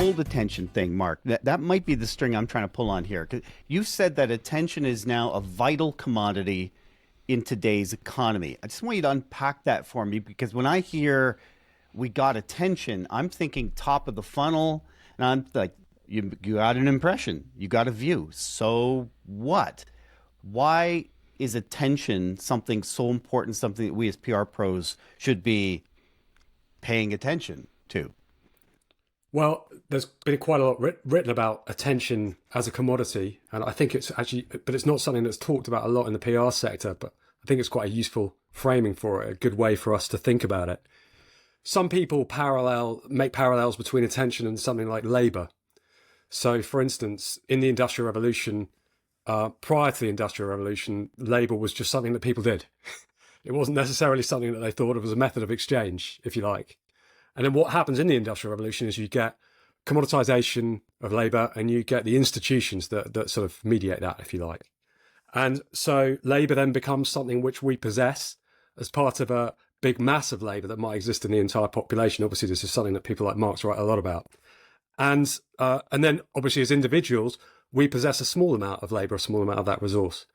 hold attention thing, Mark, that might be the string I'm trying to pull on here. 'Cause you've said that attention is now a vital commodity in today's economy. I just want you to unpack that for me, because when I hear we got attention, I'm thinking top of the funnel, and I'm like, you got an impression, you got a view. So what? Why is attention something so important, something that we as PR pros should be paying attention to? Well, there's been quite a lot written about attention as a commodity, and I think it's actually, but it's not something that's talked about a lot in the PR sector, but I think it's quite a useful framing for it, a good way for us to think about it. Some people make parallels between attention and something like labor. So, for instance, in the Industrial Revolution, prior to the Industrial Revolution, labor was just something that people did. It wasn't necessarily something that they thought of as a method of exchange, if you like. And then what happens in the Industrial Revolution is you get commoditization of labor, and you get the institutions that sort of mediate that, if you like. And so labor then becomes something which we possess as part of a big mass of labor that might exist in the entire population. Obviously, this is something that people like Marx write a lot about. And then obviously as individuals, we possess a small amount of labor, a small amount of that resource.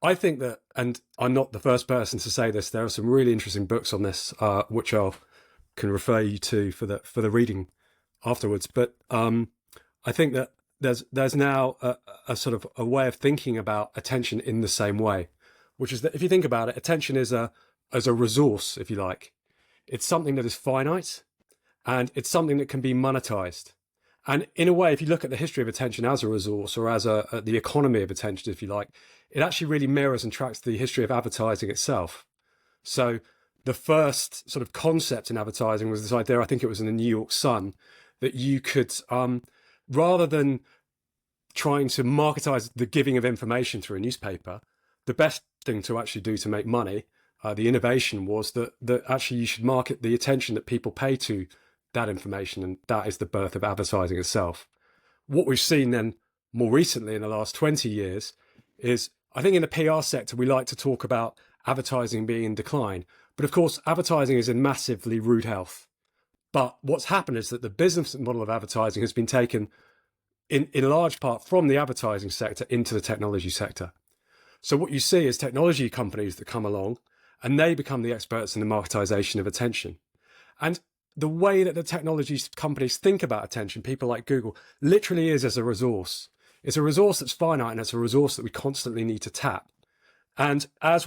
I think that, and I'm not the first person to say this, there are some really interesting books on this, which I can refer you to for the reading afterwards. But I think that there's now a sort of a way of thinking about attention in the same way, which is that if you think about it, attention is as a resource, if you like. It's something that is finite, and it's something that can be monetized. And in a way, if you look at the history of attention as a resource, or as the economy of attention, if you like, it actually really mirrors and tracks the history of advertising itself. So the first sort of concept in advertising was this idea, I think it was in the New York Sun, that you could, rather than trying to marketize the giving of information through a newspaper, the best thing to actually do to make money, the innovation was that actually you should market the attention that people pay to that information, and that is the birth of advertising itself. What we've seen then more recently in the last 20 years is, I think in the PR sector, we like to talk about advertising being in decline. But of course, advertising is in massively rude health. But what's happened is that the business model of advertising has been taken in large part from the advertising sector into the technology sector. So what you see is technology companies that come along, and they become the experts in the marketization of attention. And the way that the technology companies think about attention, people like Google, literally is as a resource. It's a resource that's finite, and it's a resource that we constantly need to tap. And as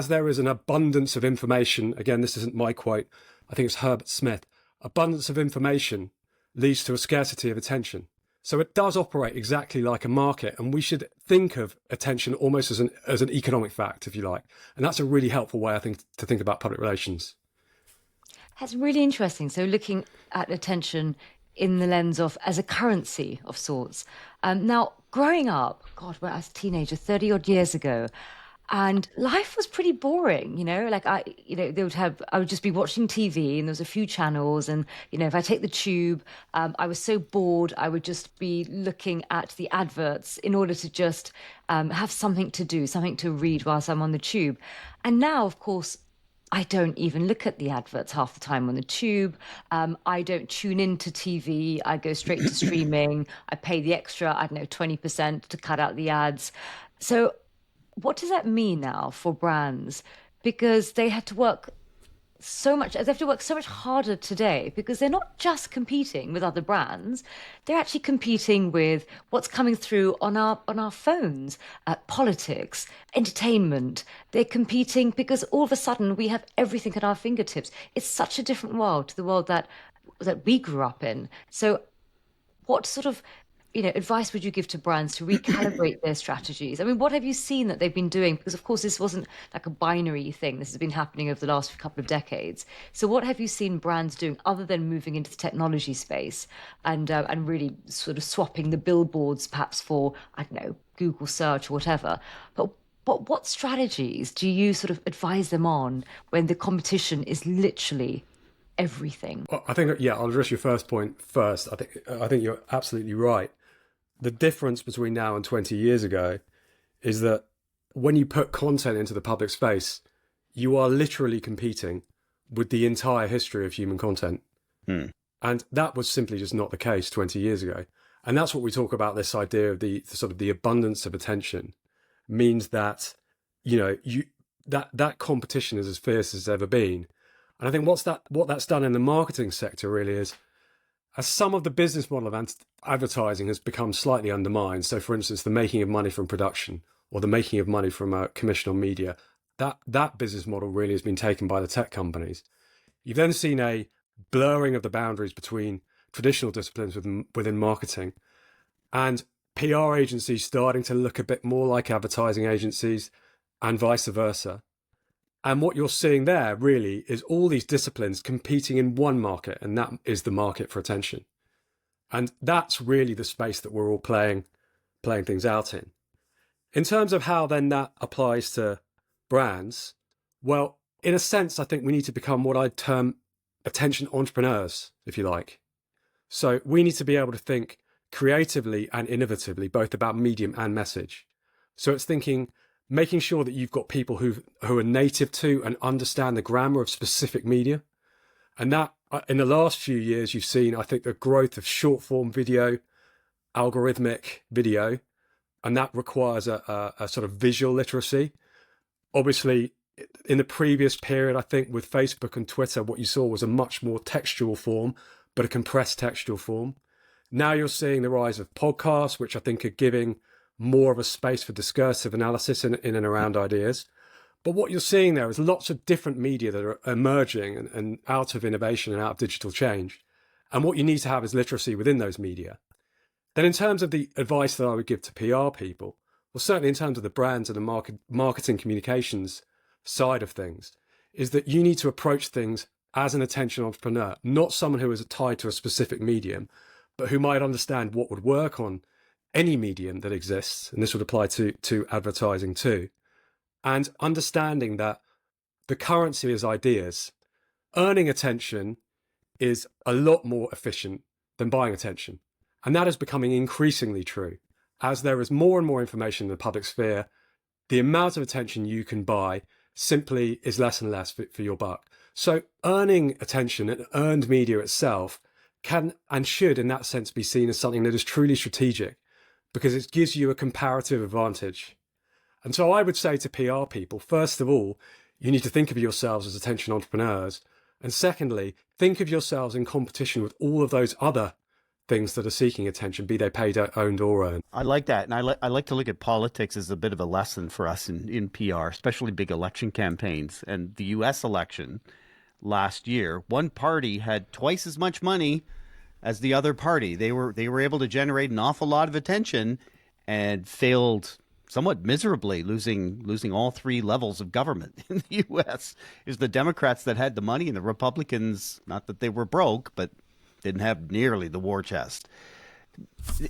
there is an abundance of information, again, this isn't my quote, I think it's Herbert Smith, abundance of information leads to a scarcity of attention. So it does operate exactly like a market, and we should think of attention almost as an economic fact, if you like. And that's a really helpful way, I think, to think about public relations. That's really interesting. So looking at attention in the lens of as a currency of sorts. Now, growing up, God, when I was a teenager, 30 odd years ago, and life was pretty boring, like I would just be watching TV, and there was a few channels, and, if I take the tube, I was so bored, I would just be looking at the adverts in order to just have something to do, something to read whilst I'm on the tube. And now, of course, I don't even look at the adverts half the time on the tube. I don't tune into TV. I go straight to streaming. I pay the extra, 20% to cut out the ads. So what does that mean now for brands? Because they have to work so much harder today, because they're not just competing with other brands, they're actually competing with what's coming through on our phones, politics, entertainment. They're competing because all of a sudden we have everything at our fingertips. It's such a different world to the world that we grew up in. So what sort of advice would you give to brands to recalibrate their strategies? I mean, what have you seen that they've been doing? Because, of course, this wasn't like a binary thing. This has been happening over the last couple of decades. So what have you seen brands doing other than moving into the technology space and really sort of swapping the billboards perhaps for, Google search or whatever? But what strategies do you sort of advise them on when the competition is literally everything? Well, I think, I'll address your first point first. I think you're absolutely right. The difference between now and 20 years ago is that when you put content into the public space, you are literally competing with the entire history of human content. And that was simply just not the case 20 years ago. And that's what we talk about, this idea of the sort of the abundance of attention means that, that competition is as fierce as it's ever been. And I think what that's done in the marketing sector really is, as some of the business model of advertising has become slightly undermined. So, for instance, the making of money from production or the making of money from a commission on media, that business model really has been taken by the tech companies. You've then seen a blurring of the boundaries between traditional disciplines within marketing and PR agencies starting to look a bit more like advertising agencies and vice versa. And what you're seeing there really is all these disciplines competing in one market, and that is the market for attention. And that's really the space that we're all playing things out in. In terms of how then that applies to brands, well, in a sense, I think we need to become what I'd term attention entrepreneurs, if you like. So we need to be able to think creatively and innovatively, both about medium and message. So it's making sure that you've got people who are native to and understand the grammar of specific media. And that, in the last few years, you've seen, I think, the growth of short form video, algorithmic video, and that requires a sort of visual literacy. Obviously, in the previous period, I think with Facebook and Twitter, what you saw was a much more textual form, but a compressed textual form. Now you're seeing the rise of podcasts, which I think are giving more of a space for discursive analysis in and around ideas. But what you're seeing there is lots of different media that are emerging and out of innovation and out of digital change. And what you need to have is literacy within those media. Then in terms of the advice that I would give to PR people, well, certainly in terms of the brands and the marketing communications side of things, is that you need to approach things as an attention entrepreneur, not someone who is tied to a specific medium, but who might understand what would work on any medium that exists, and this would apply to advertising too, and understanding that the currency is ideas. Earning attention is a lot more efficient than buying attention, and that is becoming increasingly true. As there is more and more information in the public sphere, the amount of attention you can buy simply is less and less for your buck. So earning attention and earned media itself can and should in that sense be seen as something that is truly strategic, because it gives you a comparative advantage. And so I would say to PR people, first of all, you need to think of yourselves as attention entrepreneurs. And secondly, think of yourselves in competition with all of those other things that are seeking attention, be they paid, owned or earned. I like that. And I like to look at politics as a bit of a lesson for us in PR, especially big election campaigns. And the US election last year, one party had twice as much money as the other party. They were able to generate an awful lot of attention and failed somewhat miserably, losing all three levels of government in the US. It was the Democrats that had the money, and the Republicans, not that they were broke, but didn't have nearly the war chest.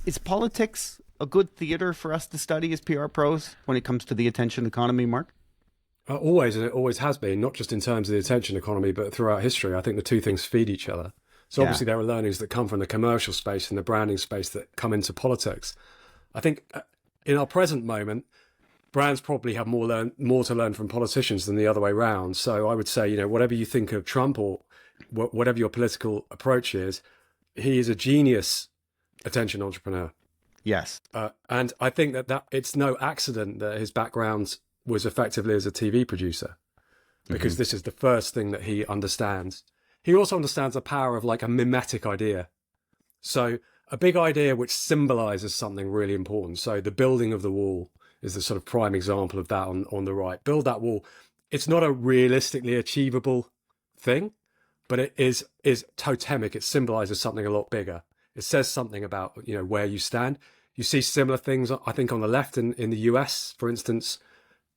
Is politics a good theater for us to study as PR pros when it comes to the attention economy, Mark? Always, and it always has been, not just in terms of the attention economy, but throughout history. I think the two things feed each other. So obviously there are learnings that come from the commercial space and the branding space that come into politics. I think in our present moment, brands probably have more to learn from politicians than the other way around. So I would say, whatever you think of Trump or whatever your political approach is, he is a genius attention entrepreneur. Yes. And I think that it's no accident that his background was effectively as a TV producer, because this is the first thing that he understands. He also understands the power of like a mimetic idea. So a big idea which symbolizes something really important. So the building of the wall is the sort of prime example of that on the right. Build that wall. It's not a realistically achievable thing, but it is totemic. It symbolizes something a lot bigger. It says something about, where you stand. You see similar things, I think, on the left in the US, for instance,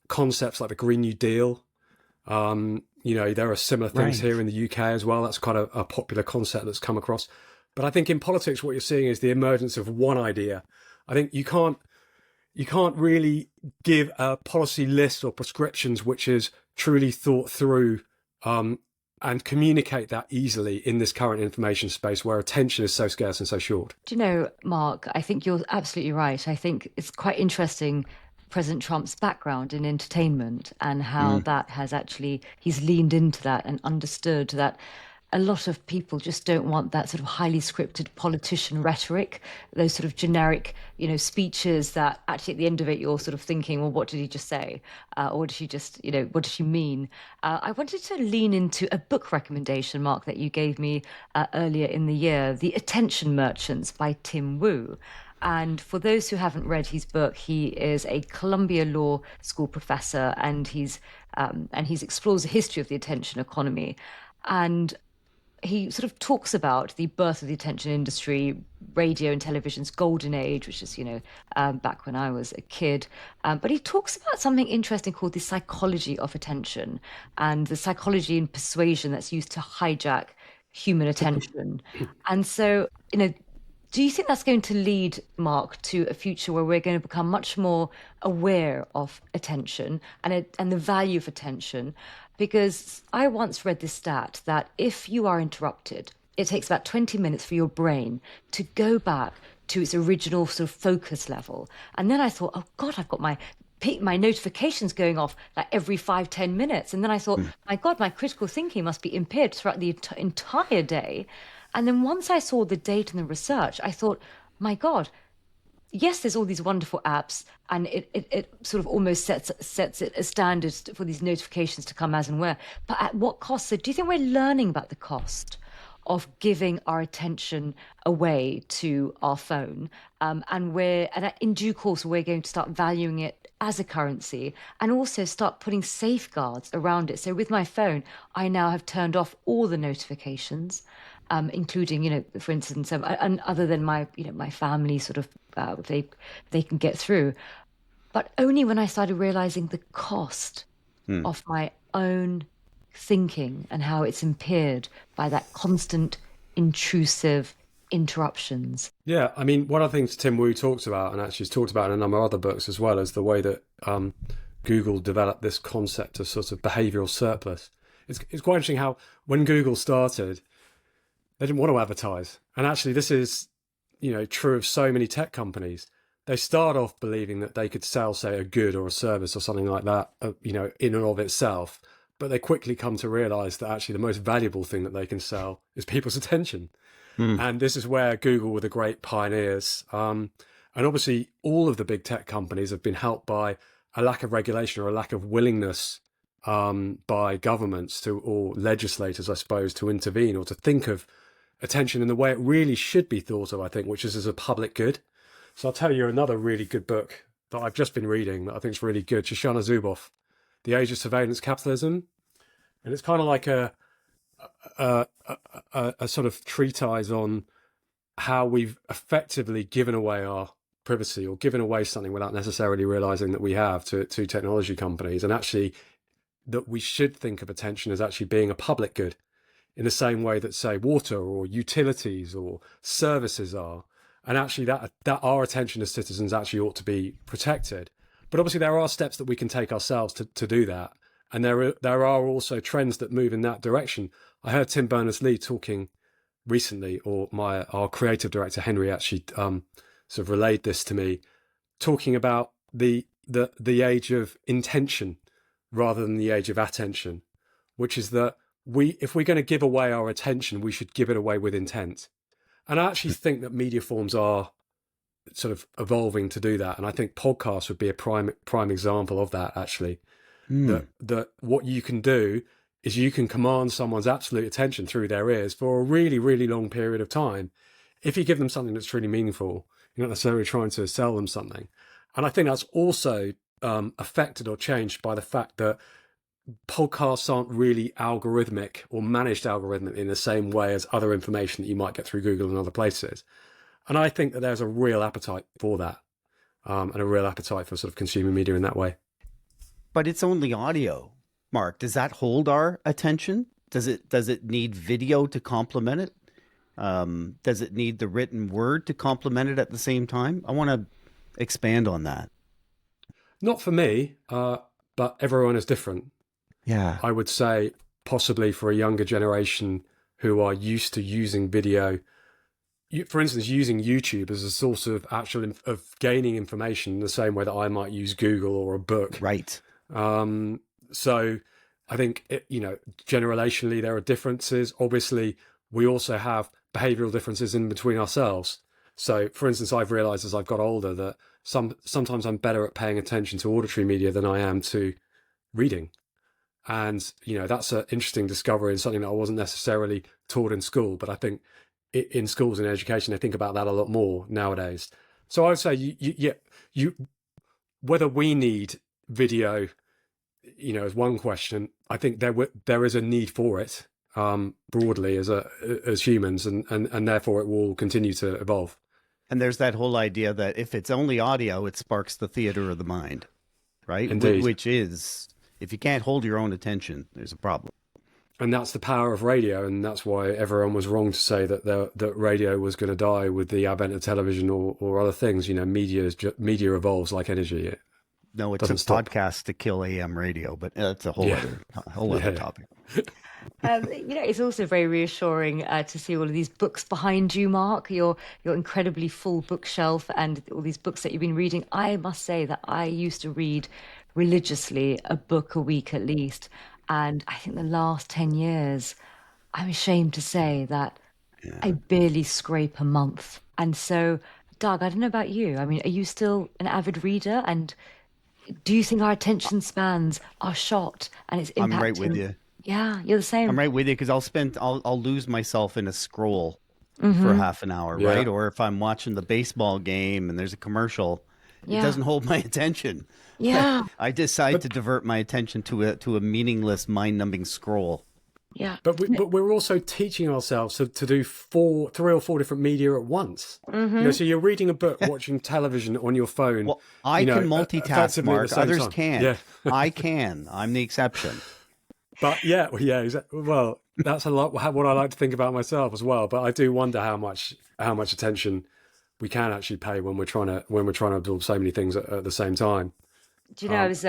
concepts like the Green New Deal. There are similar things here in the UK as well. That's quite a popular concept that's come across. But I think in politics, what you're seeing is the emergence of one idea. I think you can't really give a policy list or prescriptions which is truly thought through and communicate that easily in this current information space where attention is so scarce and so short. Do you know, Mark, I think you're absolutely right. I think it's quite interesting, President Trump's background in entertainment and how that has actually, he's leaned into that and understood that a lot of people just don't want that sort of highly scripted politician rhetoric, those sort of generic, speeches that actually at the end of it you're sort of thinking, well, what did he just say, or what did she just, what did she mean? I wanted to lean into a book recommendation, Mark, that you gave me earlier in the year, The Attention Merchants by Tim Wu. And for those who haven't read his book, he is a Columbia Law School professor, and he's explores the history of the attention economy. And he sort of talks about the birth of the attention industry, radio and television's golden age, which is, back when I was a kid. But he talks about something interesting called the psychology of attention and the psychology and persuasion that's used to hijack human attention. And so, do you think that's going to lead, Mark, to a future where we're going to become much more aware of attention and the value of attention? Because I once read this stat that if you are interrupted, it takes about 20 minutes for your brain to go back to its original sort of focus level. And then I thought, oh God, I've got my notifications going off like every 5-10 minutes. And then I thought, my God, my critical thinking must be impaired throughout the entire day. And then once I saw the data and the research, I thought, my God, yes, there's all these wonderful apps, and it sort of almost sets it as standards for these notifications to come as and where. But at what cost? So do you think we're learning about the cost of giving our attention away to our phone? And in due course, we're going to start valuing it as a currency and also start putting safeguards around it. So with my phone, I now have turned off all the notifications, including, for instance, and other than my family sort of, they can get through. But only when I started realizing the cost of my own thinking and how it's impaired by that constant intrusive interruptions. Yeah, I mean, one of the things Tim Wu talks about, and actually he's talked about in a number of other books as well, is the way that Google developed this concept of sort of behavioral surplus. It's quite interesting how when Google started, they didn't want to advertise. And actually this is, true of so many tech companies. They start off believing that they could sell, say, a good or a service or something like that, in and of itself. But they quickly come to realize that actually the most valuable thing that they can sell is people's attention. And this is where Google were the great pioneers. And obviously all of the big tech companies have been helped by a lack of regulation or a lack of willingness by governments or legislators, I suppose, to intervene or to think of attention in the way it really should be thought of, I think, which is as a public good. So I'll tell you another really good book that I've just been reading that I think is really good, Shoshana Zuboff, The Age of Surveillance Capitalism. And it's kind of like a sort of treatise on how we've effectively given away our privacy or given away something without necessarily realizing that we have to technology companies, and actually that we should think of attention as actually being a public good in the same way that, say, water or utilities or services are. And actually that our attention as citizens actually ought to be protected. But obviously there are steps that we can take ourselves to do that. And there are also trends that move in that direction. I heard Tim Berners-Lee talking recently, or our creative director, Henry, actually sort of relayed this to me, talking about the age of intention rather than the age of attention, which is that if we're going to give away our attention, we should give it away with intent. And I actually think that media forms are sort of evolving to do that. And I think podcasts would be a prime example of that, actually. That what you can do is you can command someone's absolute attention through their ears for a really, really long period of time. If you give them something that's really meaningful, you're not necessarily trying to sell them something. And I think that's also affected or changed by the fact that podcasts aren't really algorithmic or managed algorithmic in the same way as other information that you might get through Google and other places. And I think that there's a real appetite for that, and a real appetite for sort of consumer media in that way. But it's only audio, Mark. Does that hold our attention? Does it need video to complement it? Does it need the written word to complement it at the same time? I want to expand on that. Not for me, but everyone is different. Yeah. I would say possibly for a younger generation who are used to using video, for instance, using YouTube as a source of of gaining information in the same way that I might use Google or a book. Right. So I think, generationally, there are differences. Obviously, we also have behavioral differences in between ourselves. So, for instance, I've realized as I've got older that sometimes I'm better at paying attention to auditory media than I am to reading. And, that's an interesting discovery and something that I wasn't necessarily taught in school. But I think in schools and education, they think about that a lot more nowadays. So I would say, whether we need video, is one question. I think there is a need for it broadly as humans, and therefore it will continue to evolve. And there's that whole idea that if it's only audio, it sparks the theater of the mind, right? Indeed. Which is, if you can't hold your own attention, there's a problem. And that's the power of radio, and that's why everyone was wrong to say that radio was going to die with the advent of television or other things. Media evolves like energy. No, it's a podcast to kill AM radio, but that's a whole other topic. It's also very reassuring to see all of these books behind you, Mark, your incredibly full bookshelf and all these books that you've been reading. I must say that I used to read religiously a book a week at least. And I think the last 10 years, I'm ashamed to say that I barely scrape a month. And so, Doug, I don't know about you. I mean, are you still an avid reader? And do you think our attention spans are shot and it's impacting? I'm right with you. Yeah, you're the same. I'm right with you because I'll lose myself in a scroll for half an hour, right? Or if I'm watching the baseball game and there's a commercial, it doesn't hold my attention. Yeah. I decide to divert my attention to a meaningless, mind-numbing scroll. Yeah. But we're also teaching ourselves to do 3 or 4 different media at once. So you're reading a book, watching television on your phone. Well, I can multitask, Mark. Others can't. Yeah. I can. I'm the exception. But exactly. Well, that's a lot what I like to think about myself as well. But I do wonder how much attention we can actually pay when we're trying to absorb so many things at the same time. Do you know, I was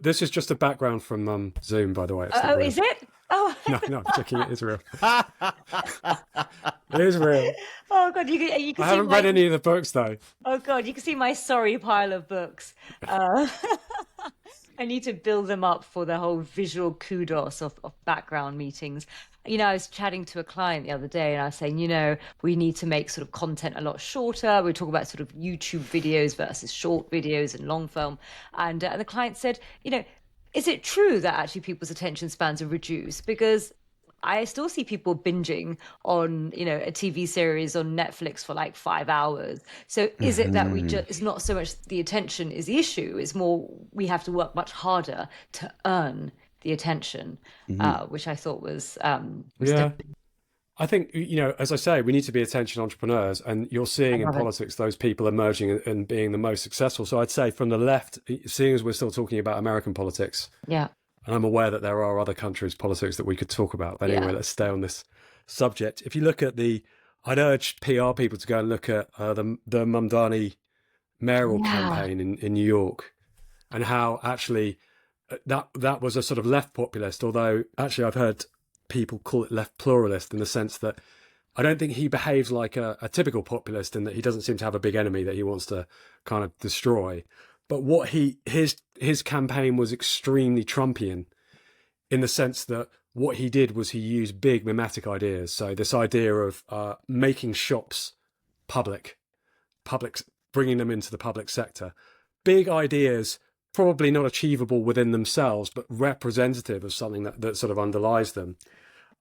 this is just a background from Zoom, by the way. Oh, is it? Oh, no, I'm checking. It is real. It is real. Oh God, you can I haven't read any of the books though. Oh God, you can see my sorry pile of books. I need to build them up for the whole visual kudos of background meetings. I was chatting to a client the other day and I was saying, we need to make sort of content a lot shorter. We talk about sort of YouTube videos versus short videos and long film. And the client said, is it true that actually people's attention spans are reduced? Because I still see people binging on, a TV series on Netflix for like 5 hours. So is it that it's not so much the attention is the issue, it's more we have to work much harder to earn the attention, which I thought was I think, as I say, we need to be attention entrepreneurs, and you're seeing in politics those people emerging and being the most successful. So I'd say from the left, seeing as we're still talking about American politics, and I'm aware that there are other countries' politics that we could talk about. But anyway, let's stay on this subject. If you look at I'd urge PR people to go and look at the Mamdani mayoral campaign in New York, and how actually that was a sort of left populist, although actually I've heard people call it left pluralist in the sense that I don't think he behaves like a typical populist in that he doesn't seem to have a big enemy that he wants to kind of destroy. But his campaign was extremely Trumpian in the sense that what he did was he used big mimetic ideas. So this idea of making shops public, bringing them into the public sector, big ideas, probably not achievable within themselves, but representative of something that sort of underlies them.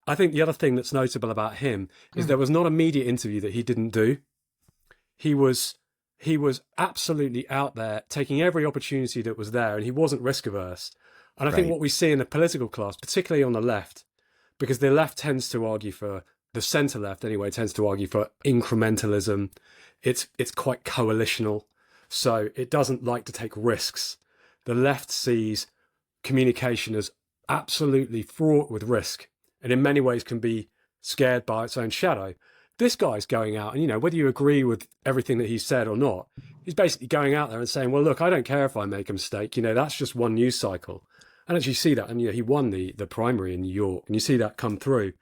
I think the other thing that's notable about him is there was not a media interview that he didn't do. He was absolutely out there, taking every opportunity that was there, and he wasn't risk averse. And I think what we see in the political class, particularly on the left, because the left tends to argue for, the centre left anyway, tends to argue for incrementalism. It's quite coalitional, so it doesn't like to take risks. The left sees communication as absolutely fraught with risk, and in many ways can be scared by its own shadow. This guy's going out, and whether you agree with everything that he said or not, he's basically going out there and saying, well, look, I don't care if I make a mistake. That's just one news cycle. And as you see that, and he won the primary in New York, and you see that come through.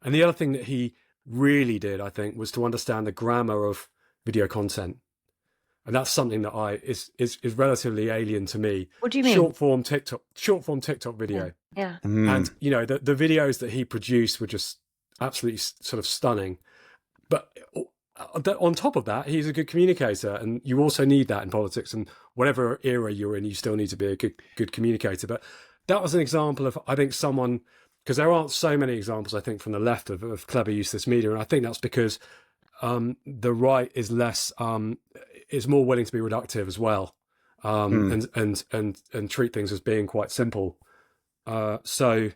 And the other thing that he really did, I think, was to understand the grammar of video content. And that's something that is relatively alien to me. What do you mean? Short form TikTok video. Yeah. And the videos that he produced were just absolutely sort of stunning. But on top of that, he's a good communicator, and you also need that in politics. And whatever era you're in, you still need to be a good communicator. But that was an example of, I think, someone, because there aren't so many examples, I think, from the left of clever use of this media, and I think that's because the right is is more willing to be reductive as well, and treat things as being quite simple. So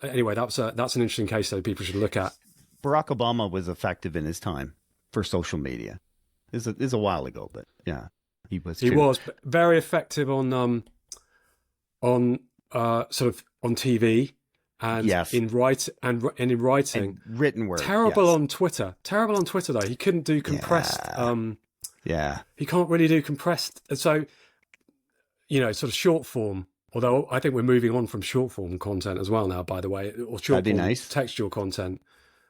anyway, that's an interesting case that people should look at. Barack Obama was effective in his time for social media. This is a while ago, but yeah, he was. He was very effective on sort of on TV and in writing and written word. Terrible on Twitter. Terrible on Twitter though. He couldn't do compressed. He can't really do compressed. So sort of short form. Although I think we're moving on from short form content as well now, by the way, or short form textual content.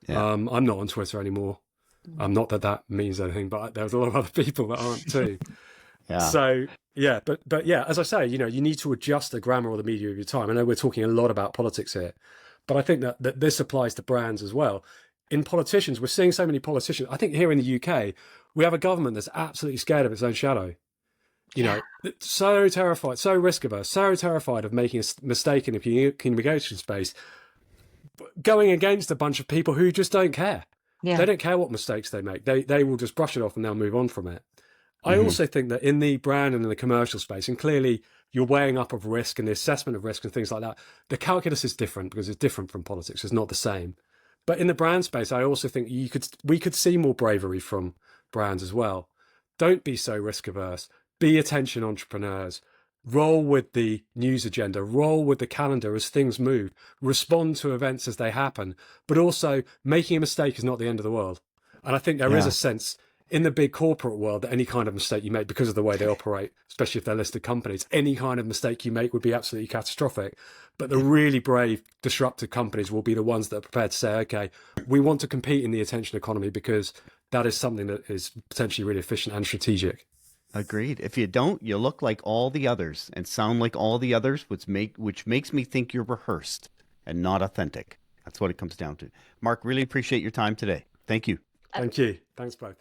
Yeah. I'm not on Twitter anymore. Not that means anything, but there's a lot of other people that aren't too. Yeah. So yeah, but yeah, as I say, you need to adjust the grammar or the media of your time. I know we're talking a lot about politics here, but I think that this applies to brands as well. In politicians, we're seeing so many politicians. I think here in the UK, we have a government that's absolutely scared of its own shadow. So terrified, so risk averse, so terrified of making a mistake in the communication space, going against a bunch of people who just don't care. Yeah. They don't care what mistakes they make. They will just brush it off and they'll move on from it. I also think that in the brand and in the commercial space, and clearly you're weighing up of risk and the assessment of risk and things like that, the calculus is different because it's different from politics. It's not the same. But in the brand space, I also think we could see more bravery from brands as well. Don't be so risk averse. Be attention entrepreneurs. Roll with the news agenda. Roll with the calendar as things move. Respond to events as they happen. But also, making a mistake is not the end of the world. And I think there is a sense in the big corporate world that any kind of mistake you make, because of the way they operate, especially if they're listed companies, any kind of mistake you make would be absolutely catastrophic. But the really brave, disruptive companies will be the ones that are prepared to say, okay, we want to compete in the attention economy because that is something that is potentially really efficient and strategic. Agreed. If you don't, you look like all the others and sound like all the others, which makes me think you're rehearsed and not authentic. That's what it comes down to. Mark, really appreciate your time today. Thank you. Thank you. Thanks both.